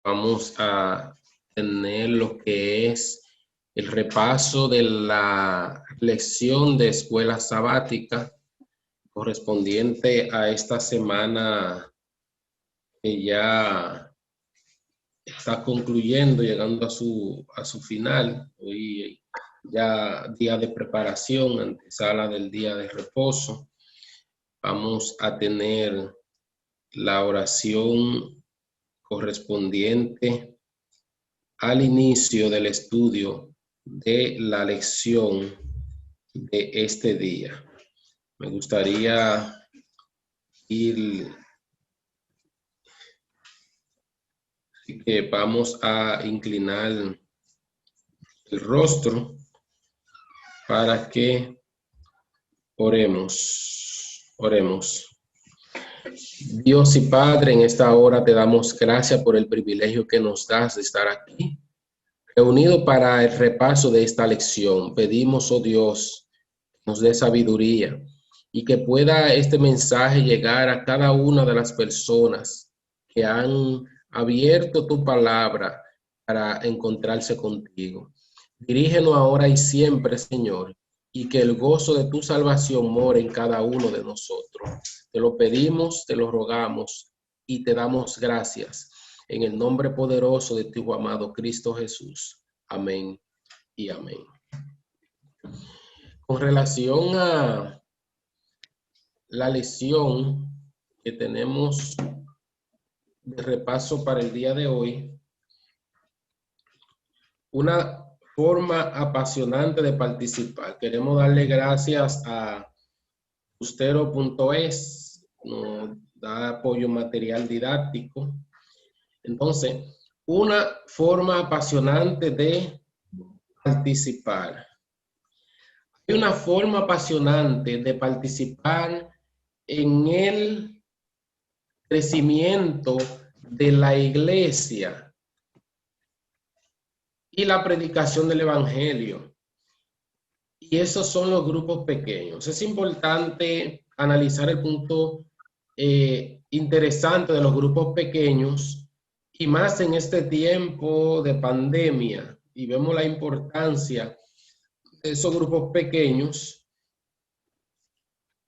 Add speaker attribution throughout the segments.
Speaker 1: Vamos a tener lo que es el repaso de la lección de escuela sabática correspondiente a esta semana que ya está concluyendo, llegando a su final. Hoy ya día de preparación, antesala del día de reposo. Vamos a tener la oración correspondiente al inicio del estudio de la lección de este día. Me gustaría ir, así que vamos a inclinar el rostro para que oremos. Dios y Padre, en esta hora te damos gracias por el privilegio que nos das de estar aquí, reunidos para el repaso de esta lección. Pedimos, oh Dios, nos dé sabiduría y que pueda este mensaje llegar a cada una de las personas que han abierto tu palabra para encontrarse contigo. Dirígenos ahora y siempre, Señor, y que el gozo de tu salvación more en cada uno de nosotros. Te lo pedimos, te lo rogamos y te damos gracias en el nombre poderoso de tu amado Cristo Jesús. Amén y amén. Con relación a la lección que tenemos de repaso para el día de hoy, una forma apasionante de participar. Queremos darle gracias a Ustero.es, nos da apoyo material didáctico. Entonces, una forma apasionante de participar. Hay una forma apasionante de participar en el crecimiento de la iglesia y la predicación del evangelio. Y esos son los grupos pequeños. Es importante analizar el punto interesante de los grupos pequeños, y más en este tiempo de pandemia, y vemos la importancia de esos grupos pequeños,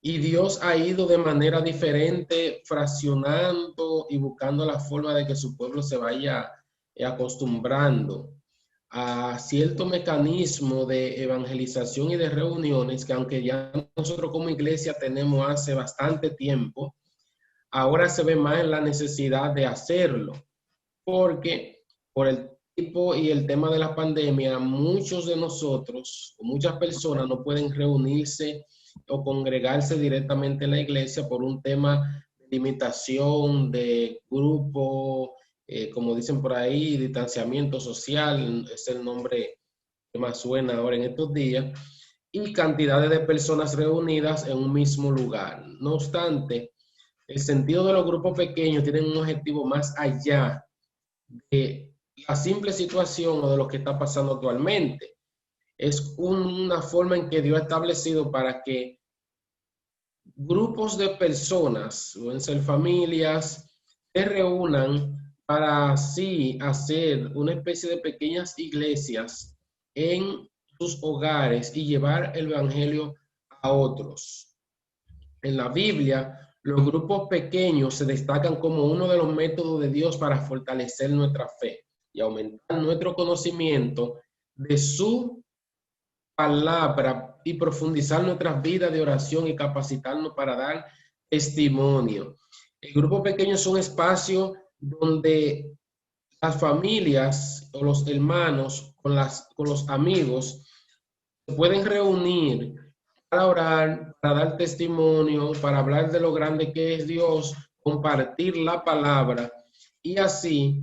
Speaker 1: y Dios ha ido de manera diferente fraccionando y buscando la forma de que su pueblo se vaya acostumbrando a cierto mecanismo de evangelización y de reuniones que, aunque ya nosotros como iglesia tenemos hace bastante tiempo, ahora se ve más en la necesidad de hacerlo, porque por el tipo y el tema de la pandemia, muchos de nosotros, muchas personas no pueden reunirse o congregarse directamente en la iglesia por un tema de limitación de grupo, como dicen por ahí, distanciamiento social, es el nombre que más suena ahora en estos días, y cantidades de personas reunidas en un mismo lugar. No obstante, el sentido de los grupos pequeños tiene un objetivo más allá de la simple situación o de lo que está pasando actualmente. Es una forma en que Dios ha establecido para que grupos de personas, pueden ser familias, se reúnan para así hacer una especie de pequeñas iglesias en sus hogares y llevar el evangelio a otros. En la Biblia, los grupos pequeños se destacan como uno de los métodos de Dios para fortalecer nuestra fe y aumentar nuestro conocimiento de su palabra y profundizar nuestras vidas de oración y capacitarnos para dar testimonio. El grupo pequeño es un espacio donde las familias o los hermanos con los amigos se pueden reunir para orar, para dar testimonio, para hablar de lo grande que es Dios, compartir la palabra y así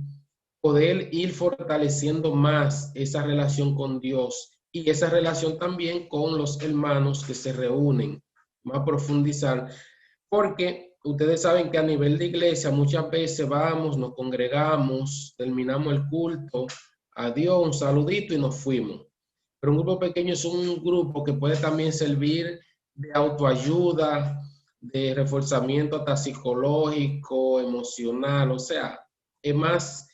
Speaker 1: poder ir fortaleciendo más esa relación con Dios y esa relación también con los hermanos que se reúnen, más profundizar, porque ustedes saben que a nivel de iglesia muchas veces vamos, nos congregamos, terminamos el culto, adiós, un saludito y nos fuimos. Pero un grupo pequeño es un grupo que puede también servir de autoayuda, de reforzamiento hasta psicológico, emocional, o sea, es más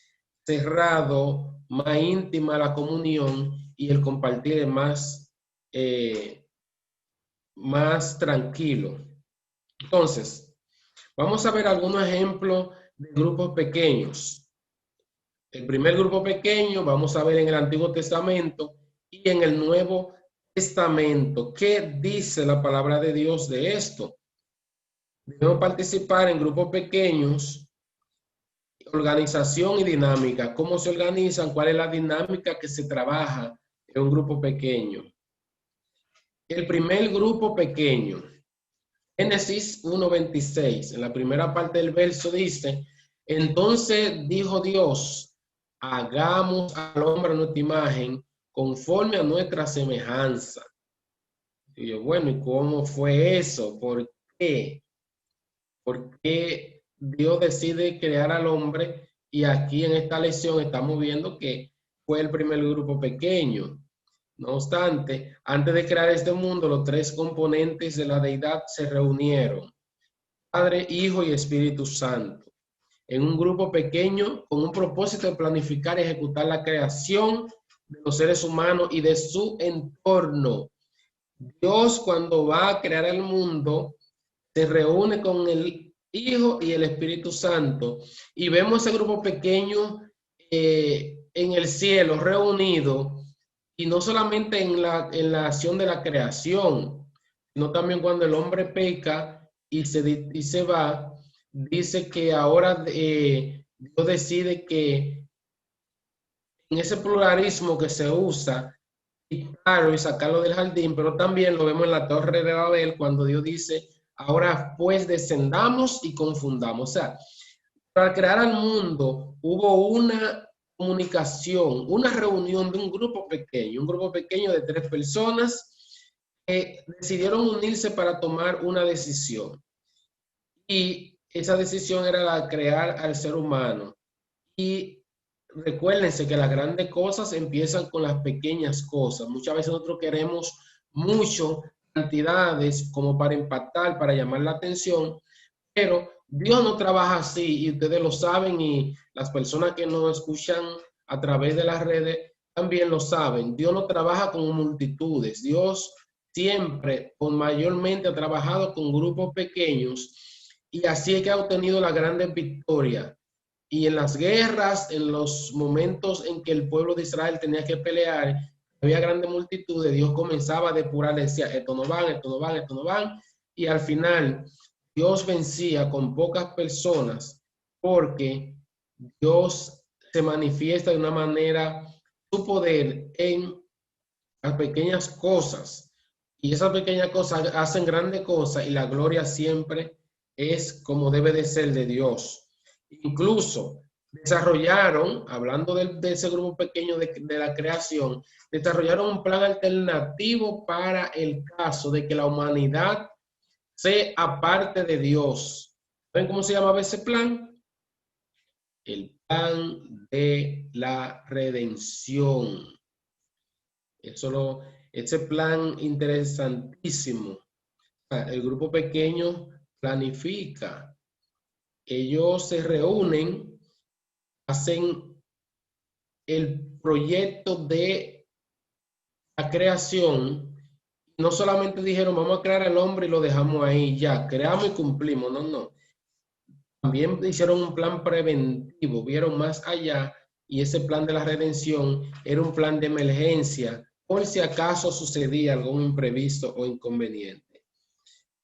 Speaker 1: cerrado, más íntima la comunión y el compartir es más tranquilo. Entonces, vamos a ver algunos ejemplos de grupos pequeños. El primer grupo pequeño vamos a ver en el Antiguo Testamento y en el Nuevo Testamento. ¿Qué dice la palabra de Dios de esto? Debemos participar en grupos pequeños, organización y dinámica. ¿Cómo se organizan? ¿Cuál es la dinámica que se trabaja en un grupo pequeño? El primer grupo pequeño, Génesis 1:26, en la primera parte del verso dice, entonces dijo Dios, hagamos al hombre a nuestra imagen, conforme a nuestra semejanza. Y yo, bueno, ¿y cómo fue eso? ¿Por qué? ¿Por qué Dios decide crear al hombre? Y aquí en esta lección estamos viendo que fue el primer grupo pequeño. No obstante, antes de crear este mundo, los tres componentes de la deidad se reunieron, Padre, Hijo y Espíritu Santo, en un grupo pequeño con un propósito de planificar y ejecutar la creación de los seres humanos y de su entorno. Dios, cuando va a crear el mundo, se reúne con el Hijo y el Espíritu Santo y vemos ese grupo pequeño en el cielo reunido, y no solamente en la acción de la creación, sino también cuando el hombre peca y se va, dice que ahora Dios decide que en ese pluralismo que se usa, quitarlo y sacarlo del jardín, pero también lo vemos en la Torre de Babel cuando Dios dice, ahora pues descendamos y confundamos. O sea, para crear al mundo hubo una comunicación, una reunión de un grupo pequeño de 3 personas que decidieron unirse para tomar una decisión. Y esa decisión era la de crear al ser humano. Y recuérdense que las grandes cosas empiezan con las pequeñas cosas. Muchas veces nosotros queremos mucho, cantidades como para impactar, para llamar la atención, pero Dios no trabaja así y ustedes lo saben y las personas que nos escuchan a través de las redes también lo saben. Dios no trabaja con multitudes. Dios siempre o mayormente ha trabajado con grupos pequeños y así es que ha obtenido las grandes victorias. Y en las guerras, en los momentos en que el pueblo de Israel tenía que pelear, había grandes multitudes, Dios comenzaba a depurar, decía, esto no van, esto no van, esto no van, y al final Dios vencía con pocas personas porque Dios se manifiesta de una manera, su poder en las pequeñas cosas, y esas pequeñas cosas hacen grandes cosas y la gloria siempre es como debe de ser de Dios. Incluso desarrollaron, hablando de ese grupo pequeño de la creación, desarrollaron un plan alternativo para el caso de que la humanidad se aparte de Dios. ¿Saben cómo se llamaba ese plan? El plan de la redención. Ese plan interesantísimo. El grupo pequeño planifica. Ellos se reúnen, hacen el proyecto de la creación. No solamente dijeron, vamos a crear al hombre y lo dejamos ahí, ya, creamos y cumplimos. No, no. También hicieron un plan preventivo, vieron más allá y ese plan de la redención era un plan de emergencia por si acaso sucedía algún imprevisto o inconveniente.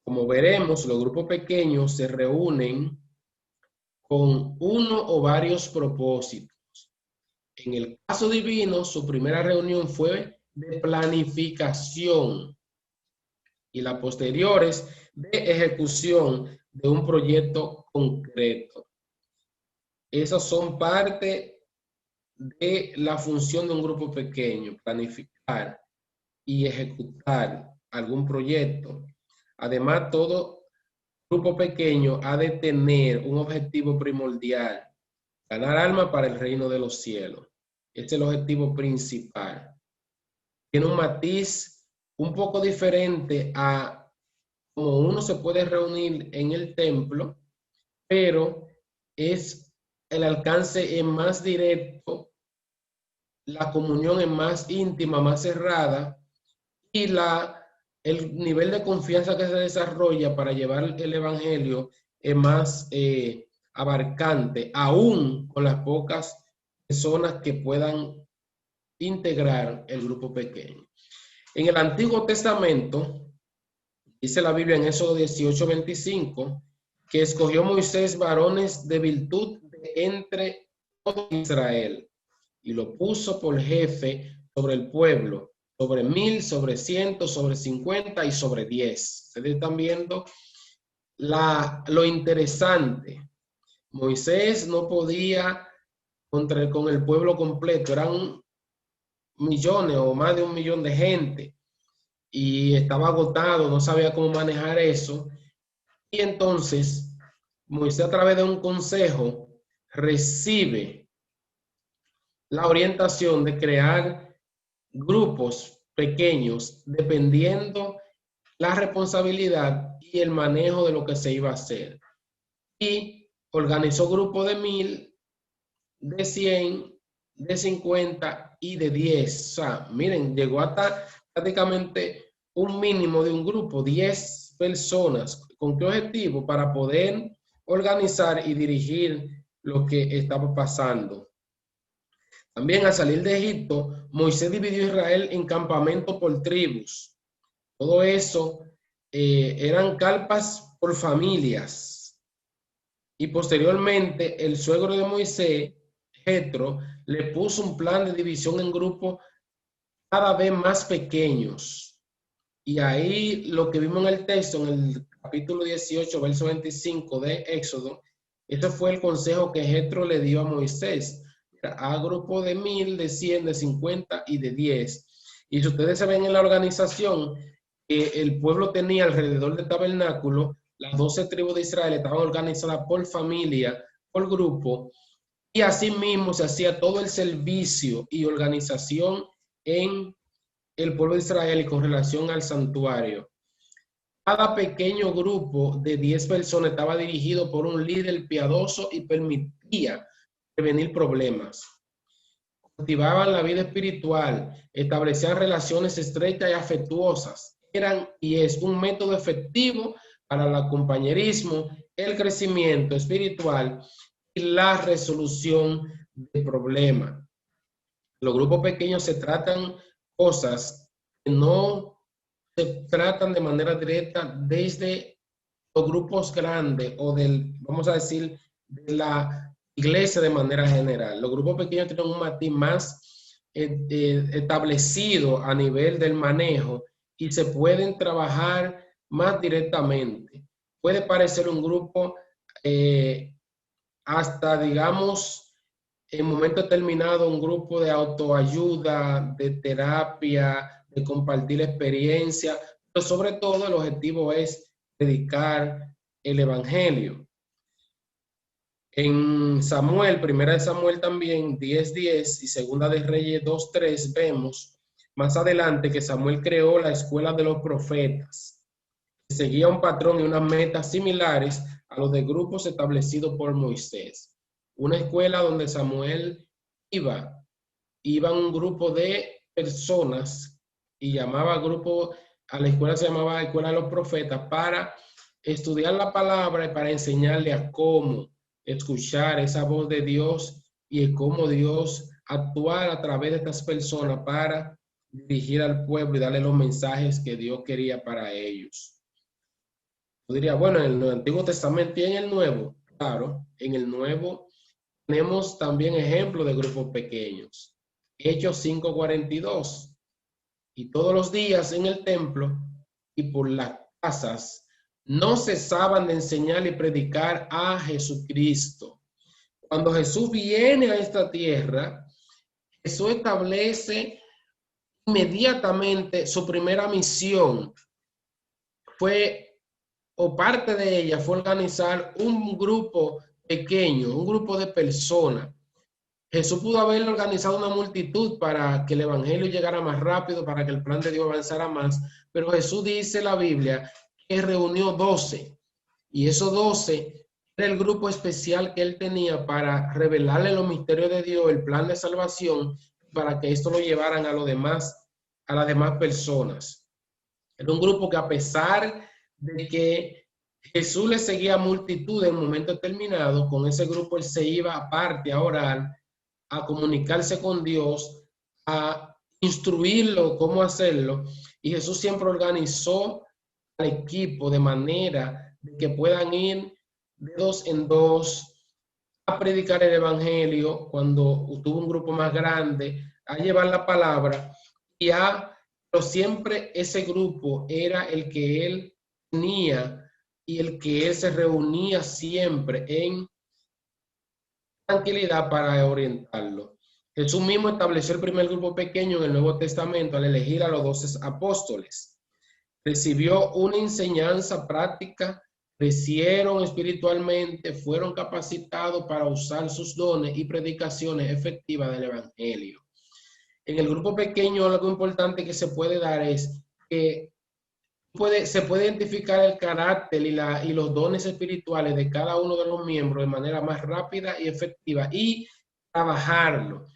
Speaker 1: Como veremos, los grupos pequeños se reúnen con uno o varios propósitos. En el caso divino, su primera reunión fue de planificación y las posteriores de ejecución de un proyecto concreto. Esas son parte de la función de un grupo pequeño, planificar y ejecutar algún proyecto. Además, todo grupo pequeño ha de tener un objetivo primordial, ganar alma para el reino de los cielos. Este es el objetivo principal. Tiene un matiz un poco diferente a como uno se puede reunir en el templo, pero es el alcance es más directo, la comunión es más íntima, más cerrada, y el nivel de confianza que se desarrolla para llevar el evangelio es más abarcante, aún con las pocas personas que puedan integrar el grupo pequeño. En el Antiguo Testamento, dice la Biblia en Éxodo 18:25, que escogió Moisés varones de virtud de entre todo Israel y lo puso por jefe sobre el pueblo, sobre 1000, sobre 100, sobre 50 y sobre 10. Ustedes están viendo lo interesante. Moisés no podía con el pueblo completo, eran millones o más de 1 millón de gente y estaba agotado, no sabía cómo manejar eso. Y entonces Moisés, a través de un consejo, recibe la orientación de crear grupos pequeños dependiendo la responsabilidad y el manejo de lo que se iba a hacer. Y organizó grupos de 1000, de 100, de 50 y de 10. O sea, miren, llegó hasta prácticamente un mínimo de un grupo, 10 personas. ¿Con qué objetivo? Para poder organizar y dirigir lo que estaba pasando. También al salir de Egipto, Moisés dividió a Israel en campamentos por tribus. Todo eso eran carpas por familias. Y posteriormente, el suegro de Moisés, Jetro, le puso un plan de división en grupos cada vez más pequeños. Y ahí lo que vimos en el texto, en el capítulo 18, verso 25 de Éxodo, ese fue el consejo que Jetro le dio a Moisés. A grupo de 1000, de 100, de 50 y de 10. Y si ustedes se ven en la organización, el pueblo tenía alrededor del tabernáculo, las 12 tribus de Israel estaban organizadas por familia, por grupo, y así mismo se hacía todo el servicio y organización en el pueblo de Israel y con relación al santuario. Cada pequeño grupo de 10 personas estaba dirigido por un líder piadoso y permitía prevenir problemas. Cultivaban la vida espiritual, establecían relaciones estrechas y afectuosas. Eran y es un método efectivo para el compañerismo, el crecimiento espiritual y la resolución de problemas. Los grupos pequeños se tratan cosas que no se tratan de manera directa desde los grupos grandes o vamos a decir, de la iglesia de manera general. Los grupos pequeños tienen un matiz más establecido a nivel del manejo y se pueden trabajar más directamente. Puede parecer un grupo hasta, digamos, en momento determinado, un grupo de autoayuda, de terapia, de compartir experiencia, pero sobre todo el objetivo es predicar el evangelio. En Samuel, primera de Samuel también, 10:10 y segunda de Reyes 2:3, vemos más adelante que Samuel creó la escuela de los profetas, que seguía un patrón y unas metas similares a los de grupos establecidos por Moisés. Una escuela donde Samuel iba un grupo de personas y llamaba grupo, a la escuela se llamaba Escuela de los Profetas, para estudiar la palabra y para enseñarle a cómo escuchar esa voz de Dios y cómo Dios actuar a través de estas personas para dirigir al pueblo y darle los mensajes que Dios quería para ellos. Yo diría, bueno, en el Antiguo Testamento y en el Nuevo, claro, en el Nuevo tenemos también ejemplos de grupos pequeños. Hechos 5:42. Y todos los días en el templo y por las casas no cesaban de enseñar y predicar a Jesucristo. Cuando Jesús viene a esta tierra, Jesús establece inmediatamente su primera misión. Parte de ella fue organizar un grupo pequeño, un grupo de personas. Jesús pudo haber organizado una multitud para que el evangelio llegara más rápido, para que el plan de Dios avanzara más, pero Jesús dice en la Biblia que reunió 12 y esos 12 era el grupo especial que él tenía para revelarle los misterios de Dios, el plan de salvación, para que esto lo llevaran a las demás personas. Era un grupo que, a pesar de que Jesús le seguía a multitud en un momento determinado, con ese grupo él se iba aparte a orar, a comunicarse con Dios, a instruirlo cómo hacerlo. Y Jesús siempre organizó al equipo de manera de que puedan ir de dos en dos a predicar el evangelio cuando tuvo un grupo más grande, a llevar la palabra pero siempre ese grupo era el que él tenía y el que él se reunía siempre en tranquilidad para orientarlo. Jesús mismo estableció el primer grupo pequeño en el Nuevo Testamento al elegir a los 12 apóstoles. Recibió una enseñanza práctica, crecieron espiritualmente, fueron capacitados para usar sus dones y predicaciones efectivas del evangelio. En el grupo pequeño, algo importante que se puede dar es que se puede identificar el carácter y los dones espirituales de cada uno de los miembros de manera más rápida y efectiva y trabajarlo.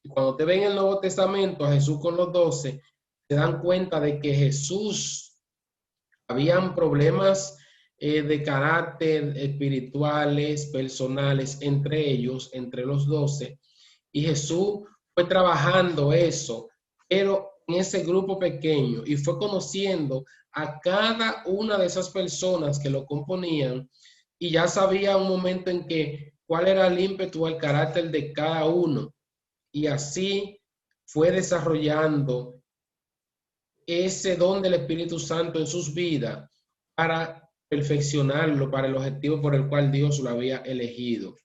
Speaker 1: Y cuando te ven en el Nuevo Testamento a Jesús con los 12, se dan cuenta de que Jesús, habían problemas de carácter espirituales, personales, entre ellos, entre los 12, y Jesús fue trabajando eso, pero en ese grupo pequeño, y fue conociendo a cada una de esas personas que lo componían, y ya sabía un momento en que cuál era el ímpetu, el carácter de cada uno, y así fue desarrollando ese don del Espíritu Santo en sus vidas para perfeccionarlo para el objetivo por el cual Dios lo había elegido.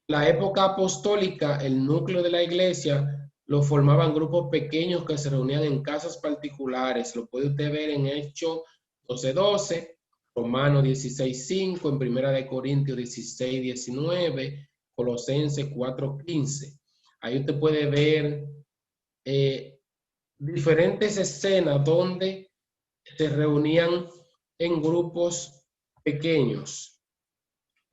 Speaker 1: La época apostólica, el núcleo de la iglesia lo formaban grupos pequeños que se reunían en casas particulares. Lo puede usted ver en Hechos 12:12, Romanos 16:5, en Primera de Corintios 16:19, Colosenses 4:15. Ahí usted puede ver diferentes escenas donde se reunían en grupos pequeños.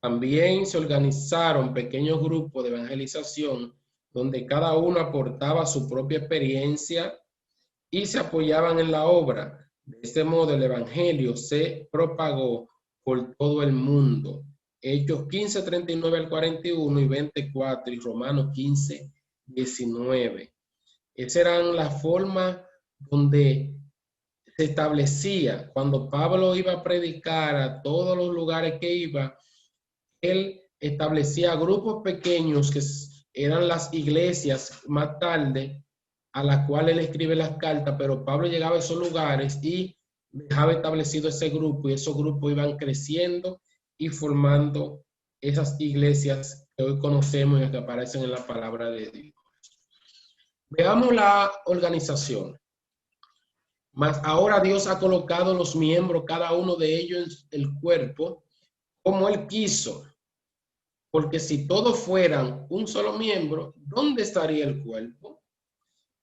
Speaker 1: También se organizaron pequeños grupos de evangelización donde cada uno aportaba su propia experiencia y se apoyaban en la obra. De este modo el evangelio se propagó por todo el mundo. Hechos 15:39 al 41 y 24 y Romanos 15:19. Esa era la forma donde se establecía. Cuando Pablo iba a predicar a todos los lugares que iba, él establecía grupos pequeños que eran las iglesias más tarde a las cuales él escribe las cartas, pero Pablo llegaba a esos lugares y dejaba establecido ese grupo, y esos grupos iban creciendo y formando esas iglesias que hoy conocemos y que aparecen en la palabra de Dios. Veamos la organización. Mas ahora Dios ha colocado los miembros, cada uno de ellos en el cuerpo, como Él quiso. Porque si todos fueran un solo miembro, ¿dónde estaría el cuerpo?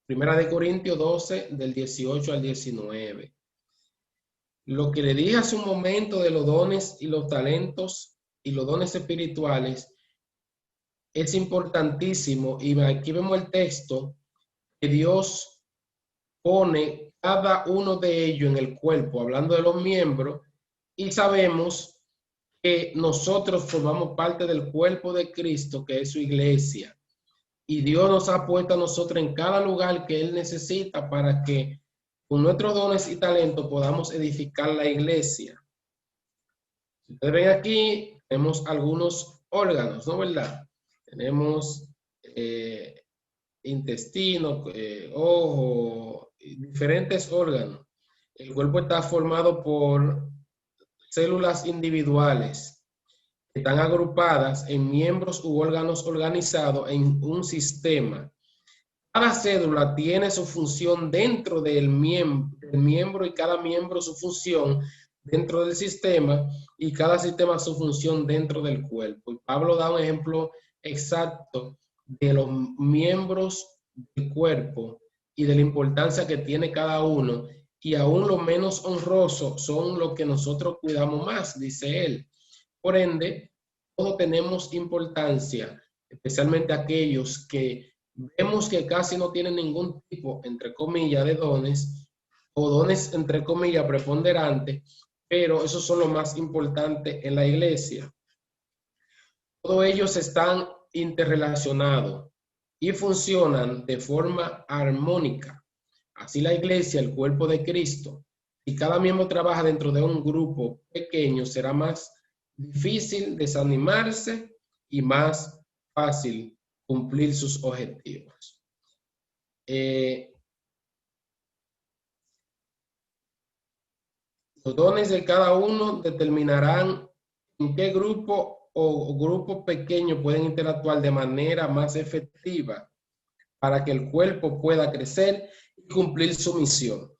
Speaker 1: Primera de Corintios 12, del 18 al 19. Lo que le dije hace un momento de los dones y los talentos y los dones espirituales es importantísimo. Y aquí vemos el texto que Dios pone cada uno de ellos en el cuerpo, hablando de los miembros, y sabemos que nosotros formamos parte del cuerpo de Cristo, que es su iglesia. Y Dios nos ha puesto a nosotros en cada lugar que Él necesita para que con nuestros dones y talentos podamos edificar la iglesia. Si ustedes ven aquí, tenemos algunos órganos, ¿no verdad? Tenemos intestino, ojo, diferentes órganos. El cuerpo está formado por células individuales que están agrupadas en miembros u órganos organizados en un sistema. Cada célula tiene su función dentro del miembro y cada miembro su función dentro del sistema y cada sistema su función dentro del cuerpo. Y Pablo da un ejemplo exacto de los miembros del cuerpo y de la importancia que tiene cada uno, y aún los menos honrosos son los que nosotros cuidamos más, dice él, Por ende, todos tenemos importancia, especialmente aquellos que vemos que casi no tienen ningún tipo, entre comillas, de dones, o dones, entre comillas, preponderantes, pero esos son los más importantes en la iglesia. Todos ellos están interrelacionados y funcionan de forma armónica. Así la iglesia, el cuerpo de Cristo, si cada miembro trabaja dentro de un grupo pequeño, será más difícil desanimarse y más fácil cumplir sus objetivos. Los dones de cada uno determinarán en qué grupo o grupos pequeños pueden interactuar de manera más efectiva para que el cuerpo pueda crecer y cumplir su misión.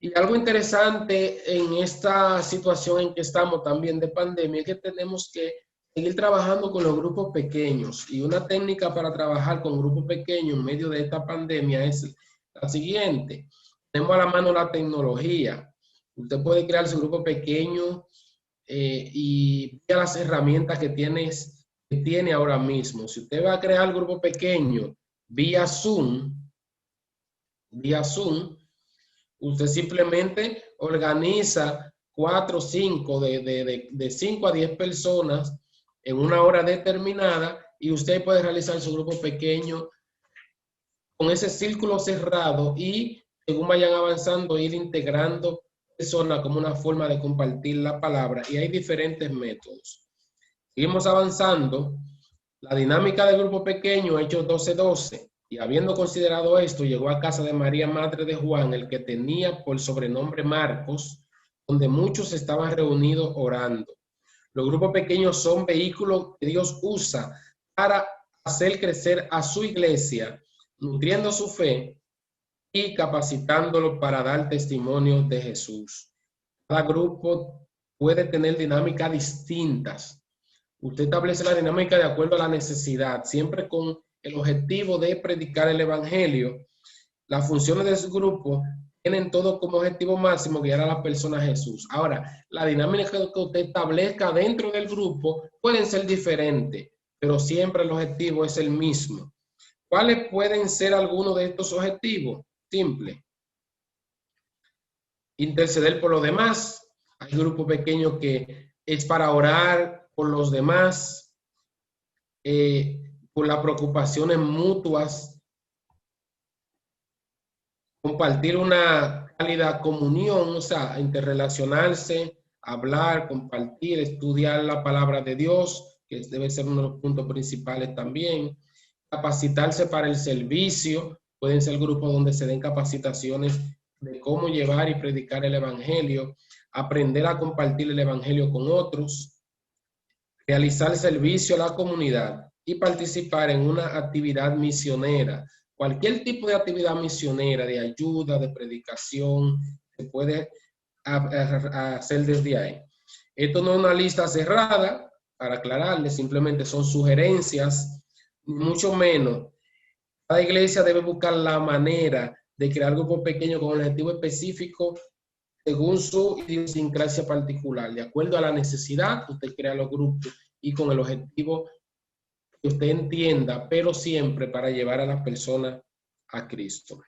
Speaker 1: Y algo interesante en esta situación en que estamos también de pandemia es que tenemos que seguir trabajando con los grupos pequeños. Y una técnica para trabajar con grupos pequeños en medio de esta pandemia es la siguiente. Tenemos a la mano la tecnología. Usted puede crear su grupo pequeño y vea las herramientas que tiene ahora mismo. Si usted va a crear un grupo pequeño vía Zoom, usted simplemente organiza 4 o 5, de 5 a 10 personas en una hora determinada y usted puede realizar su grupo pequeño con ese círculo cerrado y según vayan avanzando ir integrando personas como una forma de compartir la palabra y hay diferentes métodos. Seguimos avanzando. La dinámica del grupo pequeño, Hechos 12:12. Y habiendo considerado esto, llegó a casa de María, madre de Juan, el que tenía por sobrenombre Marcos, donde muchos estaban reunidos orando. Los grupos pequeños son vehículos que Dios usa para hacer crecer a su iglesia, nutriendo su fe y capacitándolo para dar testimonio de Jesús. Cada grupo puede tener dinámicas distintas. Usted establece la dinámica de acuerdo a la necesidad, siempre con el objetivo de predicar el evangelio. Las funciones de su grupo tienen todo como objetivo máximo guiar a la persona a Jesús. Ahora, la dinámica que usted establezca dentro del grupo pueden ser diferentes, pero siempre el objetivo es el mismo. ¿Cuáles pueden ser algunos de estos objetivos? Simple. Interceder por los demás. Hay grupos pequeños que es para orar por los demás, por las preocupaciones mutuas, compartir una cálida comunión, o sea, interrelacionarse, hablar, compartir, estudiar la palabra de Dios, que debe ser uno de los puntos principales también. Capacitarse para el servicio, pueden ser grupos donde se den capacitaciones de cómo llevar y predicar el evangelio, aprender a compartir el evangelio con otros, realizar servicio a la comunidad y participar en una actividad misionera. Cualquier tipo de actividad misionera, de ayuda, de predicación, se puede hacer desde ahí. Esto no es una lista cerrada, para aclararle, simplemente son sugerencias, mucho menos. Cada iglesia debe buscar la manera de crear grupos pequeños con un objetivo específico según su idiosincrasia particular. De acuerdo a la necesidad, usted crea los grupos y con el objetivo que usted entienda, pero siempre para llevar a las personas a Cristo.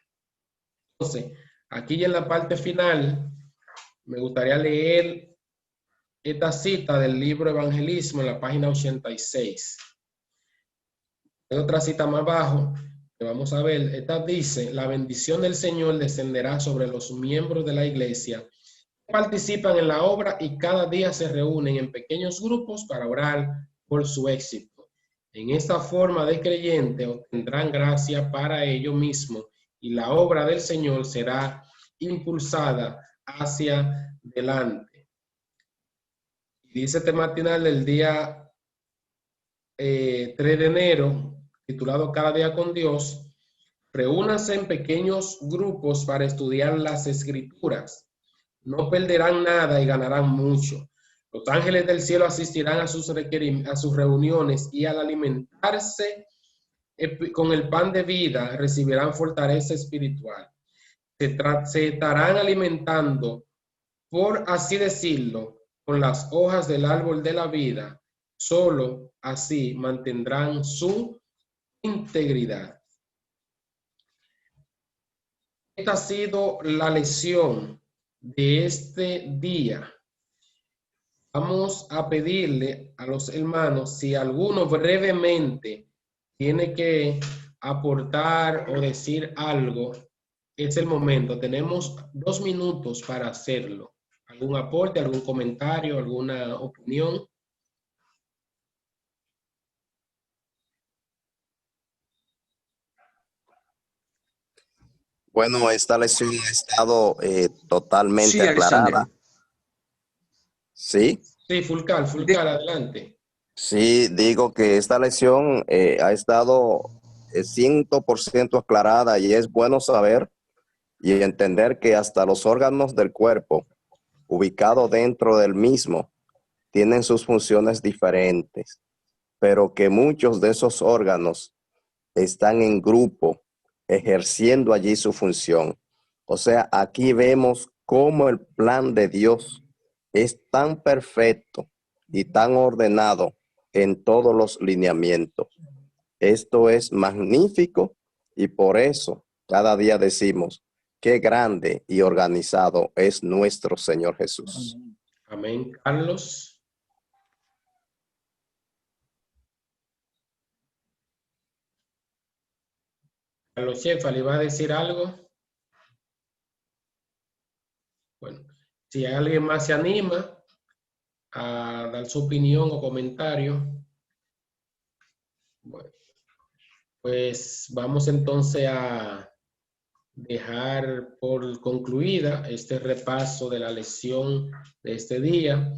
Speaker 1: Entonces, aquí en la parte final, me gustaría leer esta cita del libro Evangelismo en la página 86. Hay otra cita más abajo que vamos a ver. Esta dice: la bendición del Señor descenderá sobre los miembros de la iglesia que participan en la obra y cada día se reúnen en pequeños grupos para orar por su éxito. En esta forma de creyente obtendrán gracia para ellos mismos y la obra del Señor será impulsada hacia adelante. Y dice este matinal del día 3 de enero, titulado Cada día con Dios: reúnanse en pequeños grupos para estudiar las Escrituras. No perderán nada y ganarán mucho. Los ángeles del cielo asistirán a sus reuniones y al alimentarse con el pan de vida recibirán fortaleza espiritual. Se estarán alimentando, por así decirlo, con las hojas del árbol de la vida, solo así mantendrán su integridad. Esta ha sido la lección de este día. Vamos a pedirle a los hermanos si alguno brevemente tiene que aportar o decir algo. Es el momento. Tenemos 2 minutos para hacerlo. ¿Algún aporte, algún comentario, alguna opinión?
Speaker 2: Bueno, esta lección ha estado totalmente
Speaker 3: Sí, Alexander.
Speaker 2: aclarada. ¿Sí?
Speaker 1: Sí, Fulcar, adelante.
Speaker 2: Sí, digo que esta lección ha estado 100% aclarada y es bueno saber y entender que hasta los órganos del cuerpo ubicados dentro del mismo tienen sus funciones diferentes, pero que muchos de esos órganos están en grupo ejerciendo allí su función. O sea, aquí vemos cómo el plan de Dios es tan perfecto y tan ordenado en todos los lineamientos. Esto es magnífico y por eso cada día decimos qué grande y organizado es nuestro Señor Jesús.
Speaker 1: Amén. Carlos. Carlos Chefa, ¿le va a decir algo? Bueno, si alguien más se anima a dar su opinión o comentario, bueno, pues vamos entonces a dejar por concluida este repaso de la lección de este día.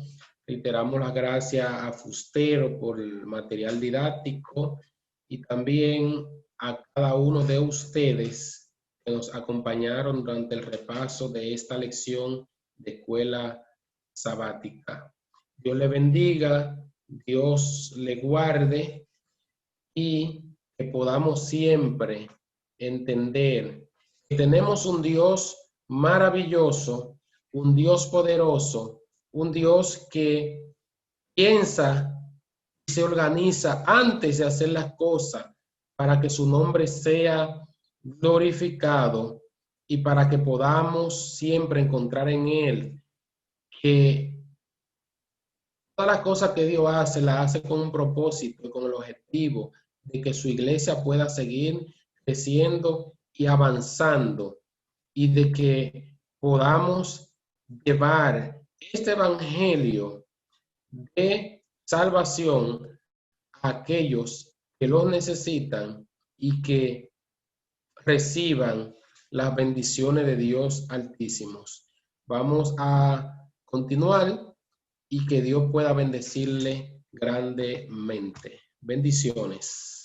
Speaker 1: Reiteramos las gracias a Fustero por el material didáctico y también a cada uno de ustedes que nos acompañaron durante el repaso de esta lección de escuela sabática. Dios le bendiga, Dios le guarde y que podamos siempre entender que tenemos un Dios maravilloso, un Dios poderoso, un Dios que piensa y se organiza antes de hacer las cosas para que su nombre sea glorificado y para que podamos siempre encontrar en Él que todas las cosas que Dios hace, las hace con un propósito y con el objetivo de que su iglesia pueda seguir creciendo y avanzando y de que podamos llevar este evangelio de salvación a aquellos que lo necesitan y que reciban las bendiciones de Dios Altísimos. Vamos a continuar y que Dios pueda bendecirle grandemente. Bendiciones.